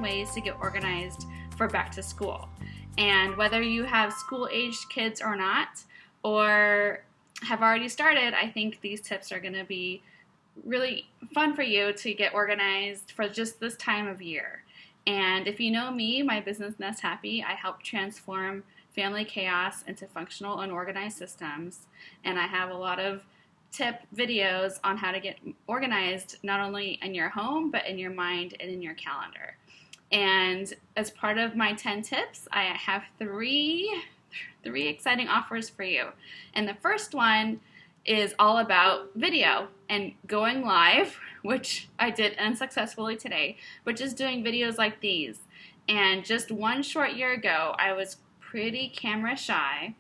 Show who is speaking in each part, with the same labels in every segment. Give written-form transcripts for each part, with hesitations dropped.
Speaker 1: ways to get organized for back to school. And whether you have school-aged kids or not, or have already started, I think these tips are going to be really fun for you to get organized for just this time of year. And if you know me, my business Nest Happy, I help transform family chaos into functional and organized systems. And I have a lot of tip videos on how to get organized, not only in your home, but in your mind and in your calendar. And as part of my 10 tips, I have three exciting offers for you. And the first one is all about video and going live, which I did unsuccessfully today, but just doing videos like these. And just one short year ago, I was pretty camera shy,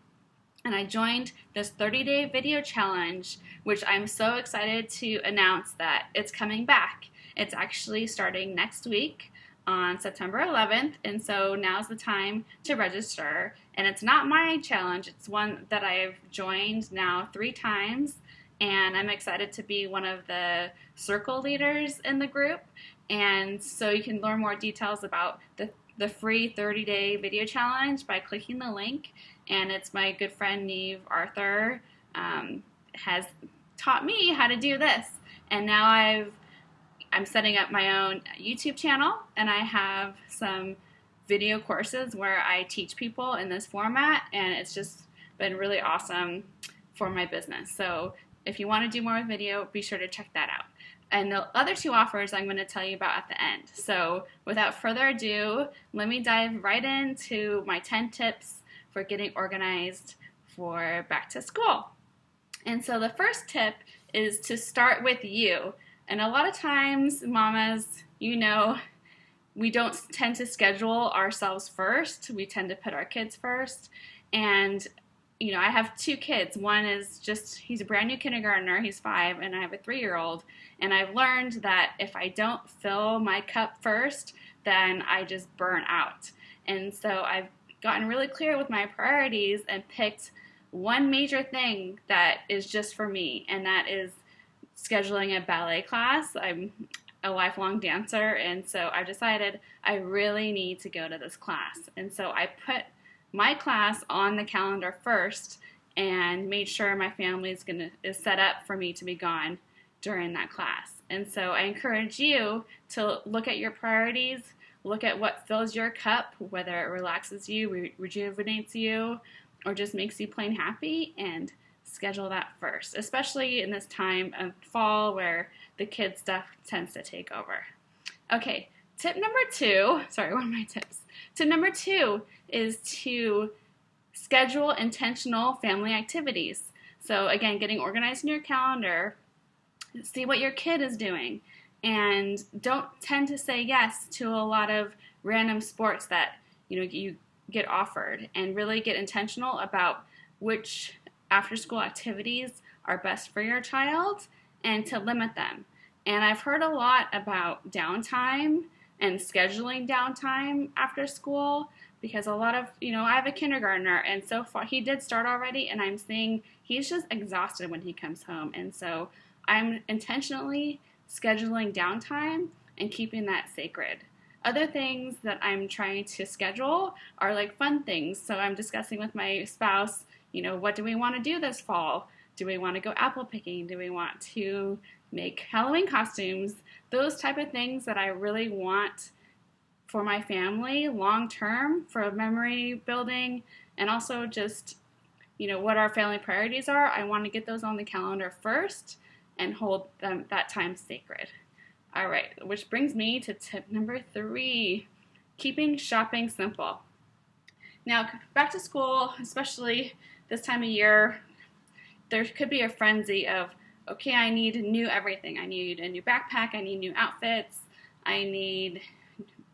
Speaker 1: and I joined this 30-day video challenge, which I'm so excited to announce that it's coming back. It's actually starting next week on September 11th, and so now's the time to register. And it's not my challenge, it's one that I've joined now 3 times, and I'm excited to be one of the circle leaders in the group. And so you can learn more details about the free 30-day video challenge by clicking the link. And it's my good friend Neve Arthur has taught me how to do this. And now I'm setting up my own YouTube channel, and I have some video courses where I teach people in this format, and it's just been really awesome for my business. So if you want to do more with video, be sure to check that out. And the other 2 offers I'm going to tell you about at the end. So without further ado, let me dive right into my 10 tips for getting organized for back to school. And so the first tip is to start with you. And a lot of times, mamas, we don't tend to schedule ourselves first. We tend to put our kids first. And, I have 2 kids. One is he's a brand new kindergartner. He's 5, and I have a 3-year-old. And I've learned that if I don't fill my cup first, then I just burn out. And so I've gotten really clear with my priorities and picked one major thing that is just for me, and that is scheduling a ballet class. I'm a lifelong dancer, and so I decided I really need to go to this class. And so I put my class on the calendar first and made sure my family is set up for me to be gone during that class. And so I encourage you to look at your priorities, look at what fills your cup, whether it relaxes you, rejuvenates you, or just makes you plain happy, and schedule that first, especially in this time of fall where the kids stuff tends to take over. Okay, tip number 2, one of my tips. Tip number 2 is to schedule intentional family activities. So again, getting organized in your calendar, see what your kid is doing, and don't tend to say yes to a lot of random sports that you get offered, and really get intentional about which after-school activities are best for your child and to limit them. And I've heard a lot about downtime and scheduling downtime after school, because a lot of, I have a kindergartner, and so far he did start already, and I'm seeing he's just exhausted when he comes home. And so I'm intentionally scheduling downtime and keeping that sacred. Other things that I'm trying to schedule are like fun things. So I'm discussing with my spouse, what do we want to do this fall? Do we want to go apple picking? Do we want to make Halloween costumes? Those type of things that I really want for my family long term, for memory building, and also just, what our family priorities are. I want to get those on the calendar first and hold that time sacred. All right, which brings me to tip number 3, keeping shopping simple. Now, back to school, especially this time of year, there could be a frenzy of, okay, I need new everything. I need a new backpack, I need new outfits, I need,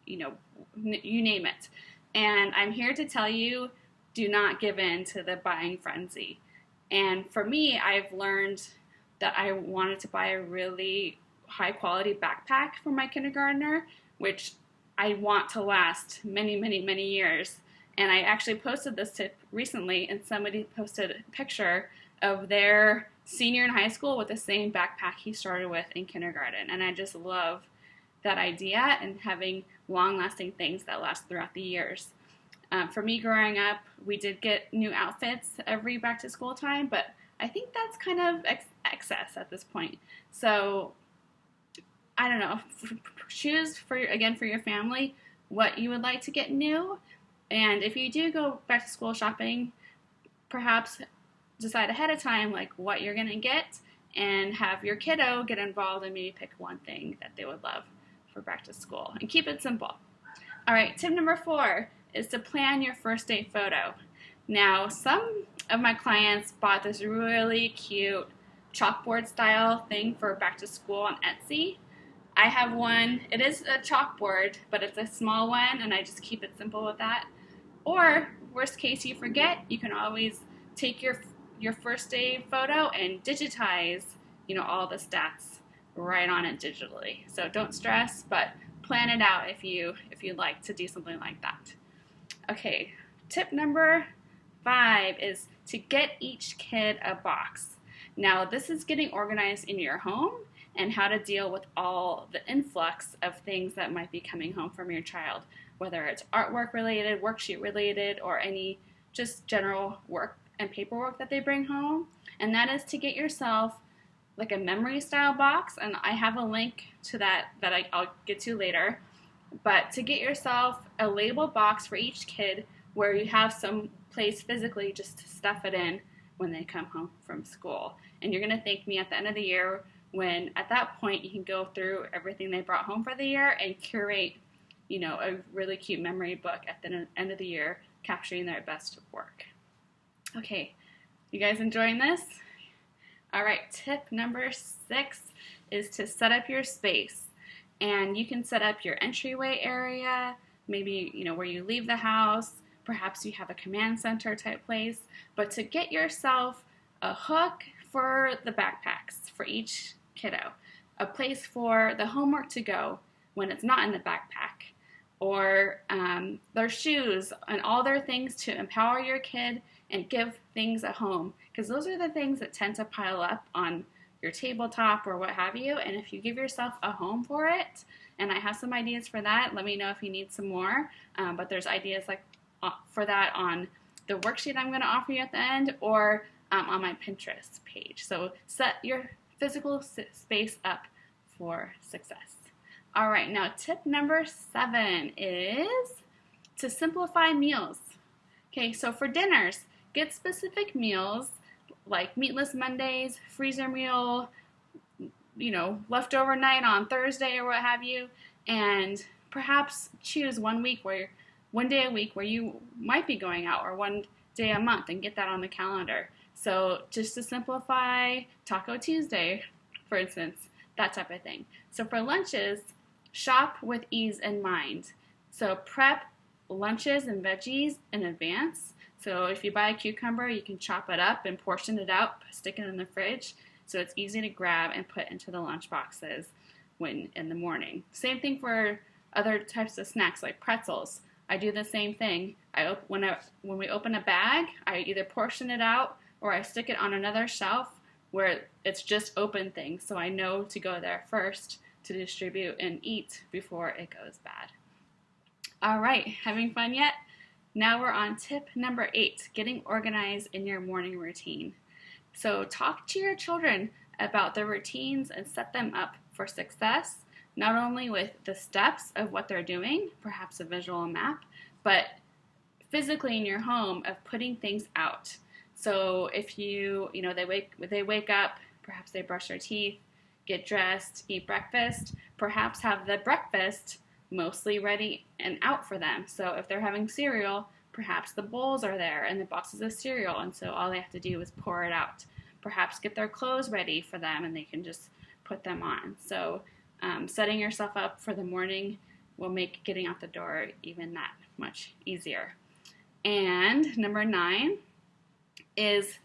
Speaker 1: you name it. And I'm here to tell you, do not give in to the buying frenzy. And for me, I've learned that I wanted to buy a really high quality backpack for my kindergartner, which I want to last many, many, many years. And I actually posted this tip recently, and somebody posted a picture of their senior in high school with the same backpack he started with in kindergarten. And I just love that idea and having long-lasting things that last throughout the years. For me growing up, we did get new outfits every back-to-school time, but I think that's kind of excess at this point. So I don't know, choose for your family what you would like to get new. And if you do go back to school shopping, perhaps decide ahead of time like what you're going to get and have your kiddo get involved and maybe pick one thing that they would love for back to school and keep it simple. All right, tip number 4 is to plan your first day photo. Now, some of my clients bought this really cute chalkboard style thing for back to school on Etsy. I have one. It is a chalkboard, but it's a small one, and I just keep it simple with that. Or, worst case, you forget, you can always take your first day photo and digitize, all the stats right on it digitally. So don't stress, but plan it out if you'd like to do something like that. Okay, tip number 5 is to get each kid a box. Now, this is getting organized in your home and how to deal with all the influx of things that might be coming home from your child, whether it's artwork related, worksheet related, or any just general work and paperwork that they bring home. And that is to get yourself like a memory style box, and I have a link to that I'll get to later. But to get yourself a label box for each kid where you have some place physically just to stuff it in when they come home from school. And you're going to thank me at the end of the year when at that point you can go through everything they brought home for the year and curate, a really cute memory book at the end of the year capturing their best work. Okay, you guys enjoying this? All right, tip number 6 is to set up your space. And you can set up your entryway area, maybe, where you leave the house. Perhaps you have a command center type place. But to get yourself a hook for the backpacks for each kiddo, a place for the homework to go when it's not in the backpack, or their shoes and all their things to empower your kid and give things a home. Because those are the things that tend to pile up on your tabletop or what have you, and if you give yourself a home for it, and I have some ideas for that, let me know if you need some more, but there's ideas like for that on the worksheet I'm going to offer you at the end, or on my Pinterest page. So set your physical space up for success. All right, now tip number 7 is to simplify meals. Okay, so for dinners, get specific meals like meatless Mondays, freezer meal, leftover night on Thursday or what have you, and perhaps choose one day a week where you might be going out, or one day a month, and get that on the calendar. So just to simplify, Taco Tuesday, for instance, that type of thing. So for lunches, shop with ease in mind. So prep lunches and veggies in advance. So if you buy a cucumber, you can chop it up and portion it out, stick it in the fridge, so it's easy to grab and put into the lunch boxes when in the morning. Same thing for other types of snacks like pretzels. I do the same thing. When we open a bag, I either portion it out or I stick it on another shelf where it's just open things, so I know to go there first to distribute and eat before it goes bad. All right, having fun yet? Now we're on tip number 8, getting organized in your morning routine. So talk to your children about their routines and set them up for success, not only with the steps of what they're doing, perhaps a visual map, but physically in your home of putting things out. So if they wake up, perhaps they brush their teeth, get dressed, eat breakfast, perhaps have the breakfast mostly ready and out for them. So if they're having cereal, perhaps the bowls are there and the boxes of cereal, and so all they have to do is pour it out. Perhaps get their clothes ready for them and they can just put them on. So setting yourself up for the morning will make getting out the door even that much easier. And number 9 is,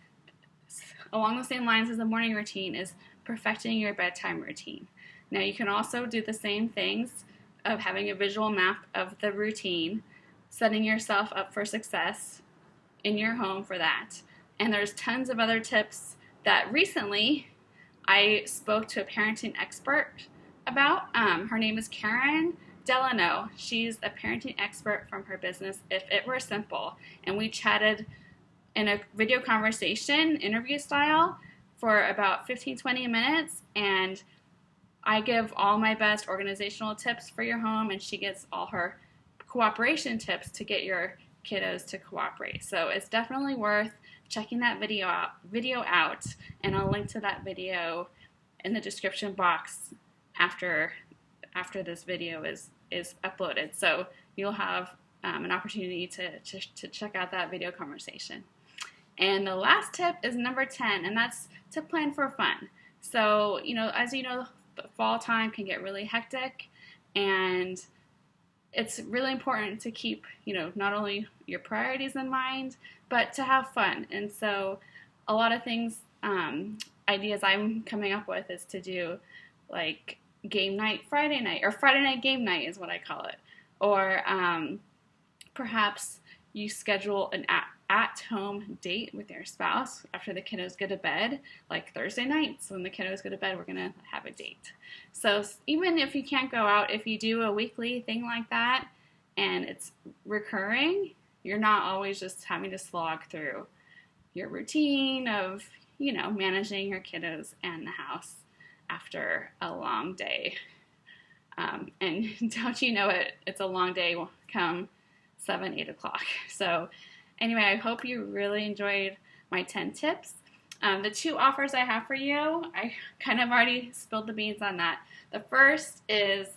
Speaker 1: along the same lines as the morning routine, is perfecting your bedtime routine. Now you can also do the same things of having a visual map of the routine, setting yourself up for success in your home for that. And there's tons of other tips that recently I spoke to a parenting expert about. Her name is Karen Delano. She's a parenting expert from her business, If It Were Simple. And we chatted in a video conversation, interview style, for about 15-20 minutes. And I give all my best organizational tips for your home, and she gets all her cooperation tips to get your kiddos to cooperate. So it's definitely worth checking that video out, and I'll link to that video in the description box after this video is uploaded. So you'll have an opportunity to check out that video conversation. And the last tip is number 10, and that's to plan for fun. So, as you know, the fall time can get really hectic, and it's really important to keep, not only your priorities in mind, but to have fun. And so a lot of things, ideas I'm coming up with is to do like game night Friday night, or Friday night game night is what I call it. Or perhaps you schedule an at-home date with your spouse after the kiddos go to bed, like Thursday nights when the kiddos go to bed, we're going to have a date. So even if you can't go out, if you do a weekly thing like that and it's recurring, you're not always just having to slog through your routine of, managing your kiddos and the house after a long day. And don't you know it, it's a long day come 7-8 o'clock. So anyway, I hope you really enjoyed my 10 tips. The 2 offers I have for you, I kind of already spilled the beans on that. The first is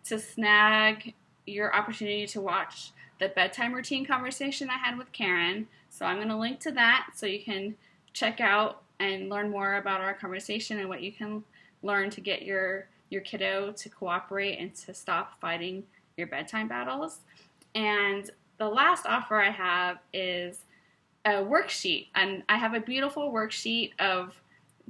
Speaker 1: to snag your opportunity to watch the bedtime routine conversation I had with Karen. So I'm going to link to that so you can check out and learn more about our conversation and what you can learn to get your kiddo to cooperate and to stop fighting your bedtime battles. And the last offer I have is a worksheet, and I have a beautiful worksheet of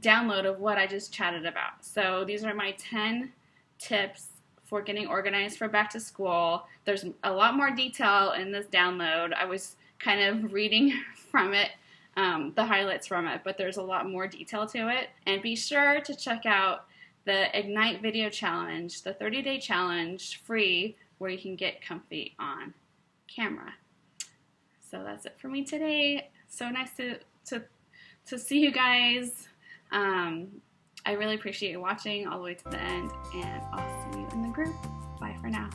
Speaker 1: download of what I just chatted about. So these are my 10 tips for getting organized for back to school. There's a lot more detail in this download. I was kind of reading from it, the highlights from it, but there's a lot more detail to it. And be sure to check out the Ignite Video Challenge, the 30-day challenge, free, where you can get comfy on camera. So that's it for me today. So nice to see you guys. I really appreciate you watching all the way to the end, and I'll see you in the group. Bye for now.